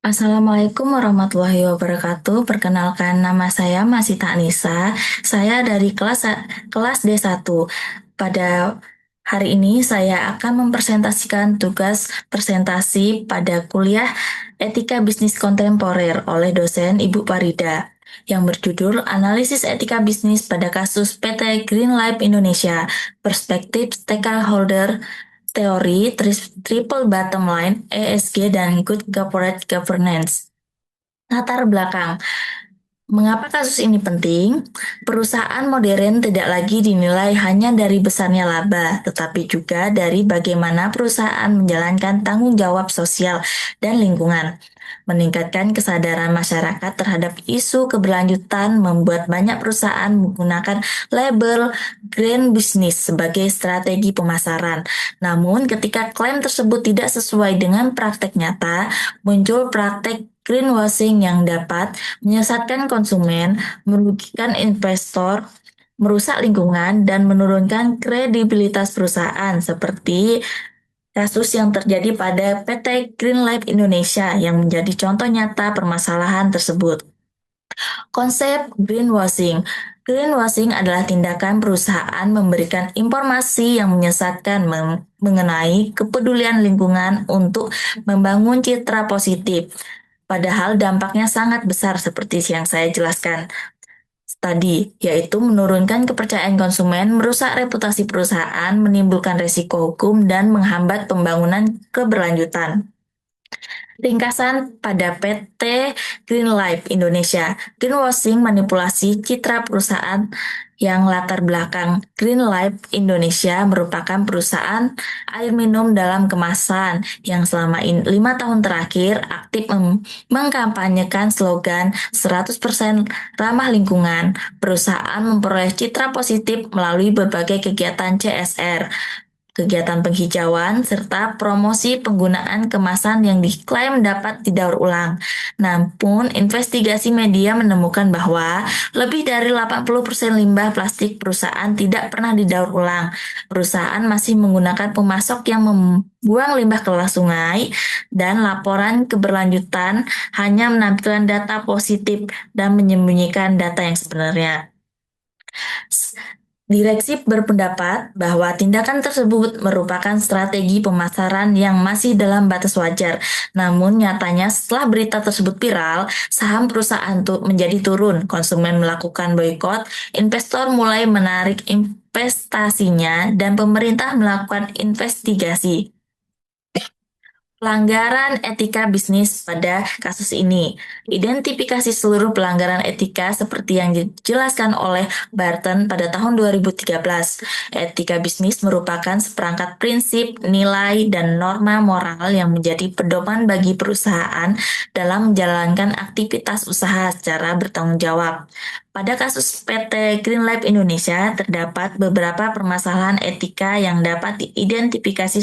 Assalamualaikum warahmatullahi wabarakatuh. Perkenalkan nama saya Masita Anissa. Saya dari kelas D1. Pada hari ini saya akan mempresentasikan tugas presentasi pada kuliah Etika Bisnis Kontemporer oleh dosen Ibu Parida yang berjudul Analisis Etika Bisnis pada kasus PT Green Life Indonesia, Perspektif Stakeholder, Teori Triple Bottom Line, ESG, dan Good Corporate Governance. Latar belakang. Mengapa kasus ini penting? Perusahaan modern tidak lagi dinilai hanya dari besarnya laba, tetapi juga dari bagaimana perusahaan menjalankan tanggung jawab sosial dan lingkungan. Meningkatkan kesadaran masyarakat terhadap isu keberlanjutan membuat banyak perusahaan menggunakan label green business sebagai strategi pemasaran. Namun, ketika klaim tersebut tidak sesuai dengan praktek nyata, muncul praktek greenwashing yang dapat menyesatkan konsumen, merugikan investor, merusak lingkungan, dan menurunkan kredibilitas perusahaan seperti kasus yang terjadi pada PT Green Life Indonesia yang menjadi contoh nyata permasalahan tersebut. Konsep greenwashing. Greenwashing adalah tindakan perusahaan memberikan informasi yang menyesatkan mengenai kepedulian lingkungan untuk membangun citra positif. Padahal dampaknya sangat besar seperti yang saya jelaskan tadi, yaitu menurunkan kepercayaan konsumen, merusak reputasi perusahaan, menimbulkan resiko hukum, dan menghambat pembangunan keberlanjutan. Ringkasan pada PT Green Life Indonesia, greenwashing manipulasi citra perusahaan yang latar belakang. Green Life Indonesia merupakan perusahaan air minum dalam kemasan yang selama 5 tahun terakhir aktif mengkampanyekan slogan 100% ramah lingkungan. Perusahaan memperoleh citra positif melalui berbagai kegiatan CSR, kegiatan penghijauan, serta promosi penggunaan kemasan yang diklaim dapat didaur ulang. Namun, investigasi media menemukan bahwa lebih dari 80% limbah plastik perusahaan tidak pernah didaur ulang. Perusahaan masih menggunakan pemasok yang membuang limbah ke sungai, dan laporan keberlanjutan hanya menampilkan data positif dan menyembunyikan data yang sebenarnya. Direksi berpendapat bahwa tindakan tersebut merupakan strategi pemasaran yang masih dalam batas wajar. Namun nyatanya setelah berita tersebut viral, saham perusahaan menjadi turun, konsumen melakukan boikot, investor mulai menarik investasinya, dan pemerintah melakukan investigasi. Pelanggaran etika bisnis pada kasus ini. Identifikasi seluruh pelanggaran etika seperti yang dijelaskan oleh Barton pada tahun 2013. Etika bisnis merupakan seperangkat prinsip, nilai, dan norma moral yang menjadi pedoman bagi perusahaan dalam menjalankan aktivitas usaha secara bertanggung jawab. Pada kasus PT Green Life Indonesia, terdapat beberapa permasalahan etika yang dapat diidentifikasi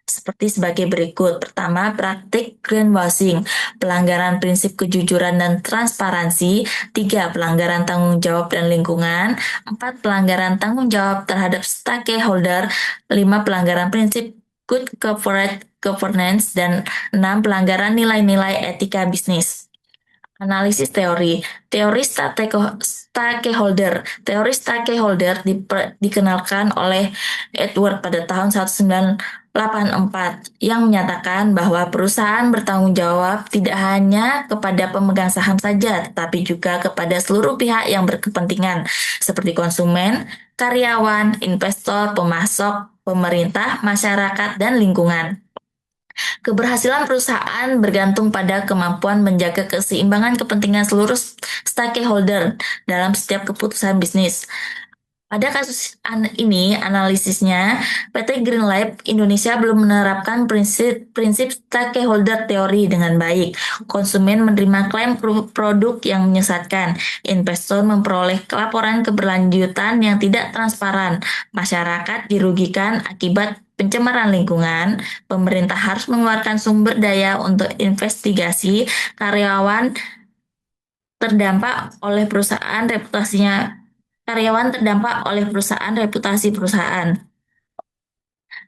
sebagai berikut. Pertama, praktik greenwashing, pelanggaran prinsip kejujuran dan transparansi. Tiga, pelanggaran tanggung jawab dan lingkungan. Empat, pelanggaran tanggung jawab terhadap stakeholder. Lima, pelanggaran prinsip good corporate governance. Dan enam, pelanggaran nilai-nilai etika bisnis. Analisis teori. Teori stakeholder. Teori stakeholder dikenalkan oleh Edward pada tahun 1984 yang menyatakan bahwa perusahaan bertanggung jawab tidak hanya kepada pemegang saham saja, tetapi juga kepada seluruh pihak yang berkepentingan, seperti konsumen, karyawan, investor, pemasok, pemerintah, masyarakat, dan lingkungan. Keberhasilan perusahaan bergantung pada kemampuan menjaga keseimbangan kepentingan seluruh stakeholder dalam setiap keputusan bisnis. Pada kasus ini, analisisnya, PT Green Life Indonesia belum menerapkan prinsip stakeholder teori dengan baik. Konsumen menerima klaim produk yang menyesatkan. Investor memperoleh laporan keberlanjutan yang tidak transparan. Masyarakat dirugikan akibat pencemaran lingkungan. Pemerintah harus mengeluarkan sumber daya untuk investigasi. Karyawan terdampak oleh reputasi perusahaan,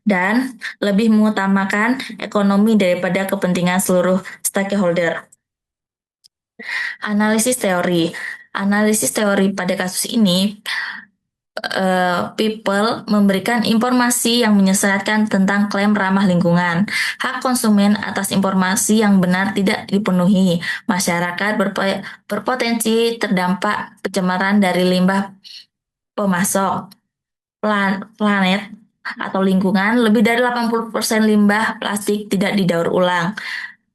dan lebih mengutamakan ekonomi daripada kepentingan seluruh stakeholder. Analisis teori. Analisis teori pada kasus ini, People memberikan informasi yang menyesatkan tentang klaim ramah lingkungan. Hak konsumen atas informasi yang benar tidak dipenuhi. Masyarakat berpotensi terdampak pencemaran dari limbah pemasok. Planet atau lingkungan, lebih dari 80% limbah plastik tidak didaur ulang.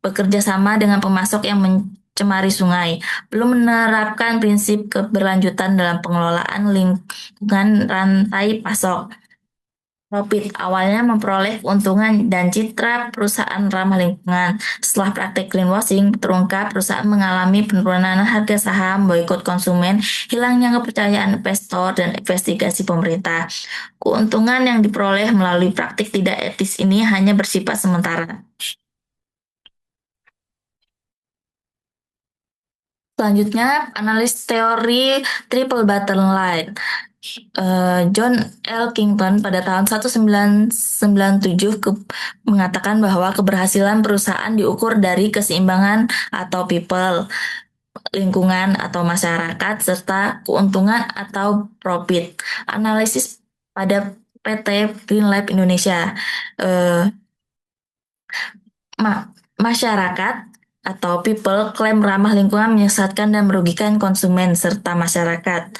Bekerja sama dengan pemasok yang mencemari sungai, belum menerapkan prinsip keberlanjutan dalam pengelolaan lingkungan rantai pasok. Profit awalnya memperoleh keuntungan dan citra perusahaan ramah lingkungan. Setelah praktik greenwashing terungkap, perusahaan mengalami penurunan harga saham, boikot konsumen, hilangnya kepercayaan investor, dan investigasi pemerintah. Keuntungan yang diperoleh melalui praktik tidak etis ini hanya bersifat sementara. Selanjutnya, analis teori triple bottom line. John L. Kington pada tahun 1997 mengatakan bahwa keberhasilan perusahaan diukur dari keseimbangan atau people, lingkungan atau masyarakat, serta keuntungan atau profit. Analisis pada PT Green Lab Indonesia. Masyarakat atau people klaim ramah lingkungan menyesatkan dan merugikan konsumen serta masyarakat.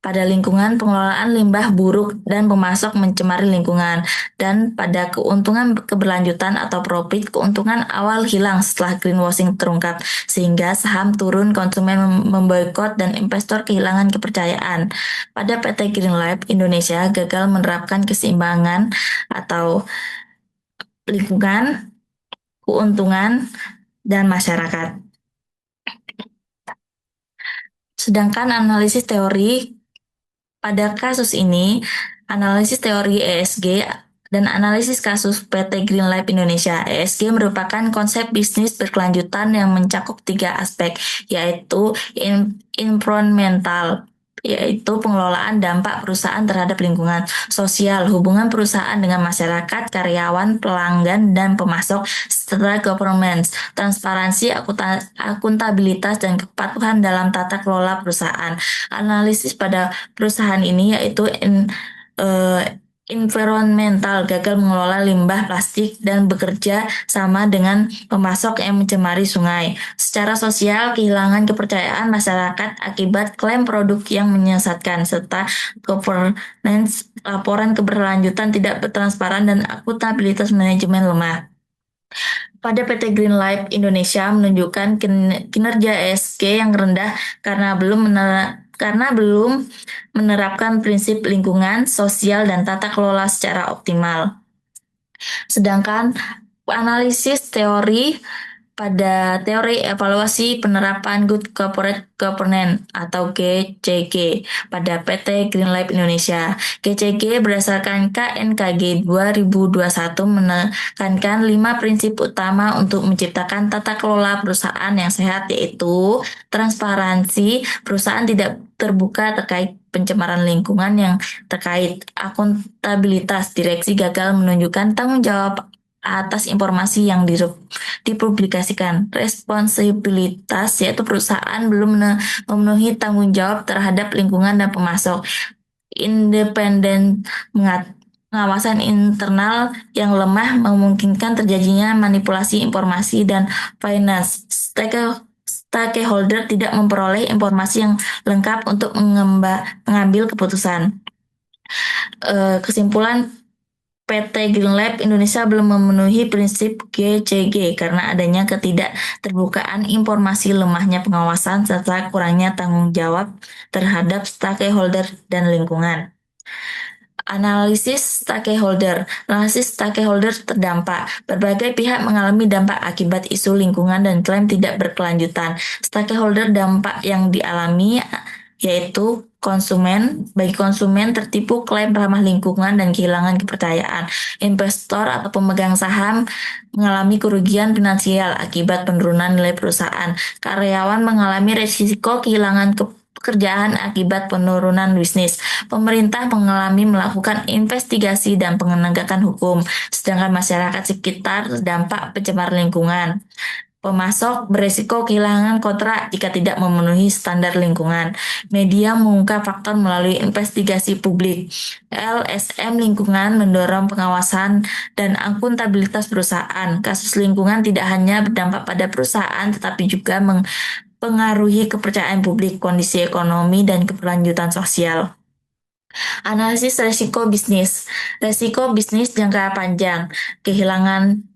Pada lingkungan, pengelolaan limbah buruk dan pemasok mencemari lingkungan. Dan pada keuntungan keberlanjutan atau profit, keuntungan awal hilang setelah greenwashing terungkap, sehingga saham turun, konsumen memboikot, dan investor kehilangan kepercayaan. Pada PT Green Lab Indonesia gagal menerapkan keseimbangan atau lingkungan, keuntungan, dan masyarakat. Sedangkan analisis teori pada kasus ini, analisis teori ESG dan analisis kasus PT Green Lab Indonesia. ESG merupakan konsep bisnis berkelanjutan yang mencakup 3 aspek, yaitu environmental, yaitu pengelolaan dampak perusahaan terhadap lingkungan, sosial, hubungan perusahaan dengan masyarakat, karyawan, pelanggan, dan pemasok, serta governance, transparansi, akuntabilitas, dan kepatuhan dalam tata kelola perusahaan. Analisis pada perusahaan ini yaitu environmental, gagal mengelola limbah plastik dan bekerja sama dengan pemasok yang mencemari sungai. Secara sosial, kehilangan kepercayaan masyarakat akibat klaim produk yang menyesatkan, serta governance, laporan keberlanjutan tidak transparan, dan akuntabilitas manajemen lemah. Pada PT Green Life Indonesia menunjukkan kinerja ESG yang rendah karena belum menerapkan prinsip lingkungan, sosial, dan tata kelola secara optimal. Sedangkan analisis teori pada teori evaluasi penerapan Good Corporate Governance atau GCG pada PT Green Life Indonesia. GCG berdasarkan KNKG 2021 menekankan 5 prinsip utama untuk menciptakan tata kelola perusahaan yang sehat, yaitu transparansi, perusahaan tidak terbuka terkait pencemaran lingkungan yang terkait, akuntabilitas, direksi gagal menunjukkan tanggung jawab atas informasi yang dipublikasikan. Responsibilitas, yaitu perusahaan belum memenuhi tanggung jawab terhadap lingkungan dan pemasok. Independen, pengawasan internal yang lemah memungkinkan terjadinya manipulasi informasi dan finance. Stakeholder tidak memperoleh informasi yang lengkap untuk mengambil keputusan. Kesimpulan, PT Green Lab Indonesia belum memenuhi prinsip GCG karena adanya ketidakterbukaan informasi, lemahnya pengawasan, serta kurangnya tanggung jawab terhadap stakeholder dan lingkungan. Analisis stakeholder terdampak. Berbagai pihak mengalami dampak akibat isu lingkungan dan klaim tidak berkelanjutan. Stakeholder dampak yang dialami yaitu konsumen. Bagi konsumen, tertipu klaim ramah lingkungan dan kehilangan kepercayaan. Investor atau pemegang saham mengalami kerugian finansial akibat penurunan nilai perusahaan. Karyawan mengalami risiko kehilangan pekerjaan akibat penurunan bisnis. Pemerintah mengalami melakukan investigasi dan penegakan hukum, sedangkan masyarakat sekitar terdampak pencemaran lingkungan. Pemasok beresiko kehilangan kontrak jika tidak memenuhi standar lingkungan. Media mengungkap faktor melalui investigasi publik. LSM lingkungan mendorong pengawasan dan akuntabilitas perusahaan. Kasus lingkungan tidak hanya berdampak pada perusahaan, tetapi juga mempengaruhi kepercayaan publik, kondisi ekonomi, dan keberlanjutan sosial. Analisis resiko bisnis. Resiko bisnis jangka panjang. Kehilangan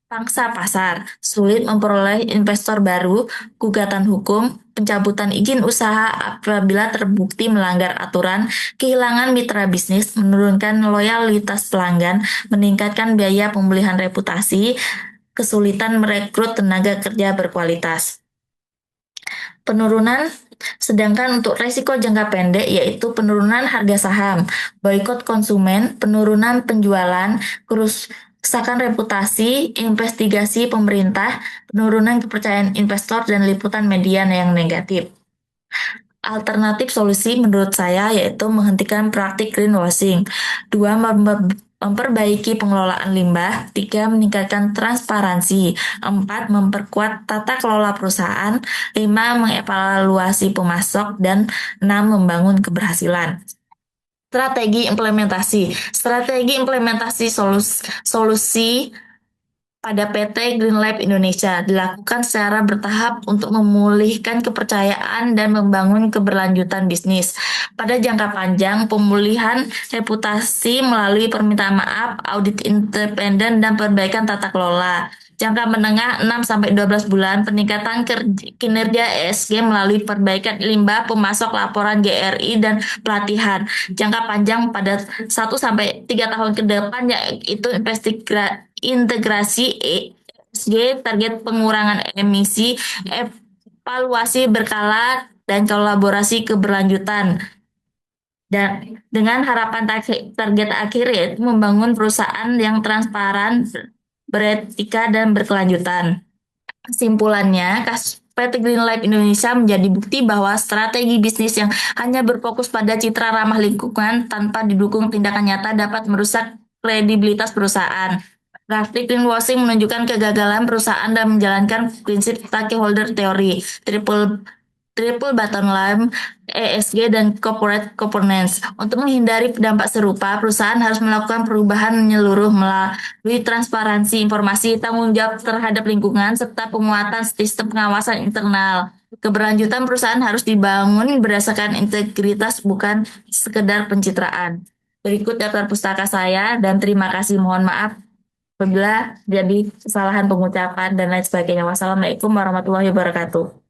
pangsa pasar, sulit memperoleh investor baru, gugatan hukum, pencabutan izin usaha apabila terbukti melanggar aturan, kehilangan mitra bisnis, menurunkan loyalitas pelanggan, meningkatkan biaya pemulihan reputasi, kesulitan merekrut tenaga kerja berkualitas. Penurunan, sedangkan untuk resiko jangka pendek yaitu penurunan harga saham, boikot konsumen, penurunan penjualan, kerusakan reputasi, investigasi pemerintah, penurunan kepercayaan investor, dan liputan media yang negatif. Alternatif solusi menurut saya yaitu menghentikan praktik greenwashing. Dua, memperbaiki pengelolaan limbah. Tiga, meningkatkan transparansi. Empat, memperkuat tata kelola perusahaan. Lima, mengevaluasi pemasok. Dan enam, membangun keberhasilan. Strategi implementasi solusi pada PT Green Lab Indonesia dilakukan secara bertahap untuk memulihkan kepercayaan dan membangun keberlanjutan bisnis. Pada jangka panjang, pemulihan reputasi melalui permintaan maaf, audit independen, dan perbaikan tata kelola. Jangka menengah 6-12 bulan, peningkatan kinerja ESG melalui perbaikan limbah, pemasok laporan GRI, dan pelatihan. Jangka panjang pada 1-3 tahun ke depan yaitu integrasi ESG, target pengurangan emisi, evaluasi berkala, dan kolaborasi keberlanjutan. Dan dengan harapan target akhir yaitu membangun perusahaan yang transparan, beretika, dan berkelanjutan. Kesimpulannya, kasus PT Green Life Indonesia menjadi bukti bahwa strategi bisnis yang hanya berfokus pada citra ramah lingkungan tanpa didukung tindakan nyata dapat merusak kredibilitas perusahaan. Praktik greenwashing menunjukkan kegagalan perusahaan dalam menjalankan prinsip stakeholder theory, triple bottom line, ESG, dan corporate governance. Untuk menghindari dampak serupa, perusahaan harus melakukan perubahan menyeluruh melalui transparansi informasi, tanggung jawab terhadap lingkungan, serta penguatan sistem pengawasan internal. Keberlanjutan perusahaan harus dibangun berdasarkan integritas, bukan sekedar pencitraan. Berikut daftar pustaka saya, dan terima kasih. Mohon maaf apabila jadi kesalahan pengucapan dan lain sebagainya. Wassalamualaikum warahmatullahi wabarakatuh.